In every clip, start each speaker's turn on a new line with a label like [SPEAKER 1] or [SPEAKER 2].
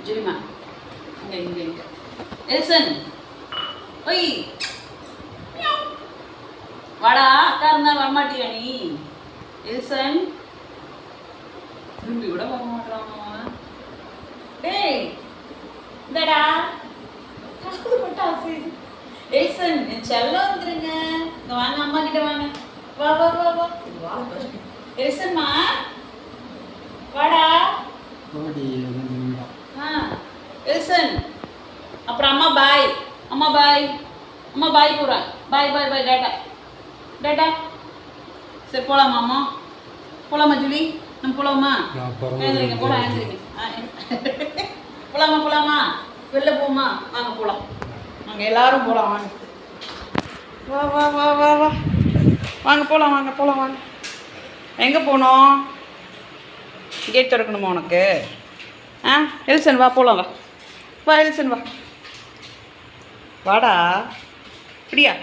[SPEAKER 1] ஜெரிமா இங்கே இங்கே இங்கே எல்சன் ஒய் வாடா அக்கா இருந்தா வரமாட்டியா நீ எல்சன் திரும்பி கூட வர மாட்டான் டேய் இந்தடா பட்டாசு எல்சன் என் செல்லம் வந்துருங்க இங்க வாங்க அம்மா கிட்ட வாங்க வா வா வா வா எல்சன்மா வாடா எல்சன் அப்புறம் அம்மா பாய் அம்மா பாய் அம்மா பாய் போகிறேன் பாய் பாய் பாய் டேட்டா டேட்டா சரி போகலாமா அம்மா போகலாமா ஜூலி நம்ம போகலாமா எழுந்திரிங்க போகலாம் எழுந்திரிங்க போகலாமா போகலாமா வெளில போமா வாங்க போகலாம் நாங்கள் எல்லாரும் போகலாம் வாங்க வா வா வா வா வா வாங்க போகலாம் வாங்க போகலாம் வாங்க எங்கே போகணும் கேட் திறக்கணுமா உனக்கு ஆ எல்சன் வா போகலாம் வா வா எல்சன் வா வாடா அப்படியா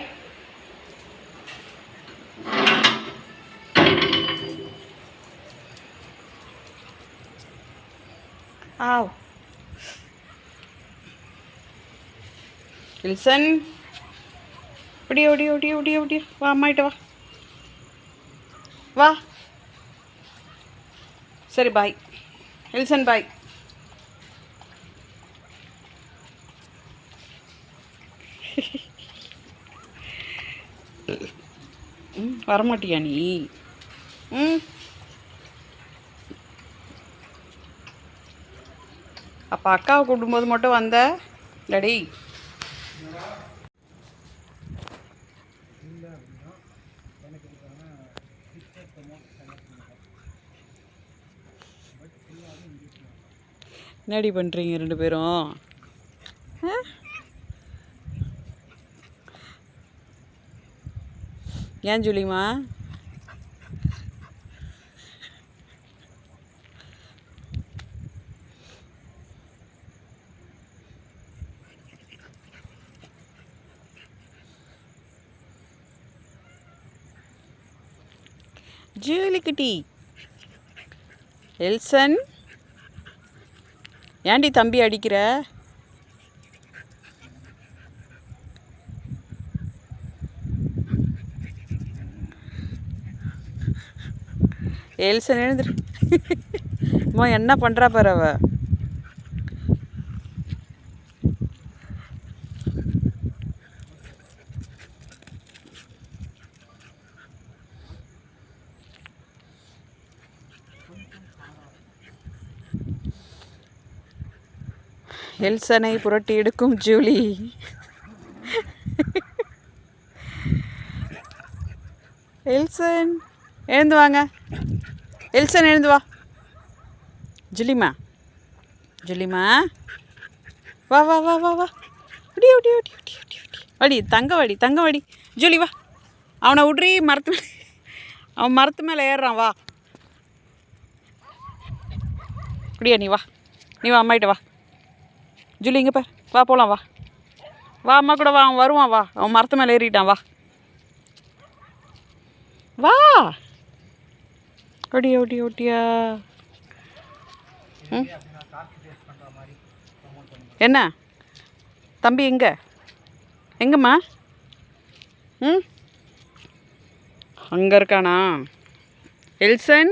[SPEAKER 1] ஆவ் எல்சன் இப்படி ஓடி ஓடி ஓடி ஓடி வா அம்மாயிட்ட வா வா சரி பாய் எல்சன் பாய் வரமாட்டியா நீ அப்போ அக்காவை கூப்பிடும்போது மட்டும் வந்த டடி என்னடி பண்ணுறீங்க ரெண்டு பேரும் ஏன் ஜூலிமா ஜூலி குட்டி எல்சன் ஏன்டி தம்பி அடிக்கிற எல்சன் எழுந்துரு அம்மா என்ன பண்ணுறா பாரு அவ எல்சனை புரட்டி எடுக்கும் ஜூலி எல்சன் எழுந்து வாங்க எல்சன் எழுந்து வா ஜூலிமா ஜூலிமா வா வா வா வா வா ஒடி ஒடி ஒடி ஒடி ஒடி ஒடி அடி தங்க வடி ஜூலி வா அவனை விட்றி மரத்து அவன் மரத்து மேலே ஏறுறான் வா அப்படியா நீ வா அம்மாயிட்ட வா ஜூலி இங்கே பார் வா போகலாம் வா வா அம்மா கூட வா அவன் வருவான் வா அவன் மரத்து மேலே ஏறிட்டான் வா வா ஒடியா ஒடியா ஒட்டியா என்ன தம்பி எங்கம்மா அங்கே இருக்கானா எல்சன்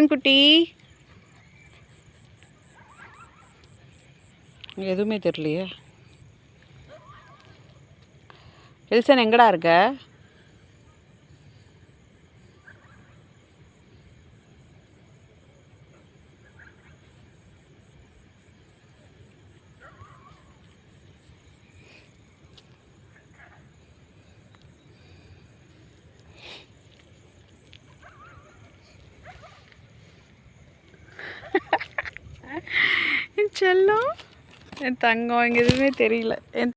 [SPEAKER 1] குட்டி எதுவுமே தெரியலையே எல்சன் எங்கடா இருக்க என் செல்லம் என் தங்கம் இங்கே எதுவுமே தெரியல என்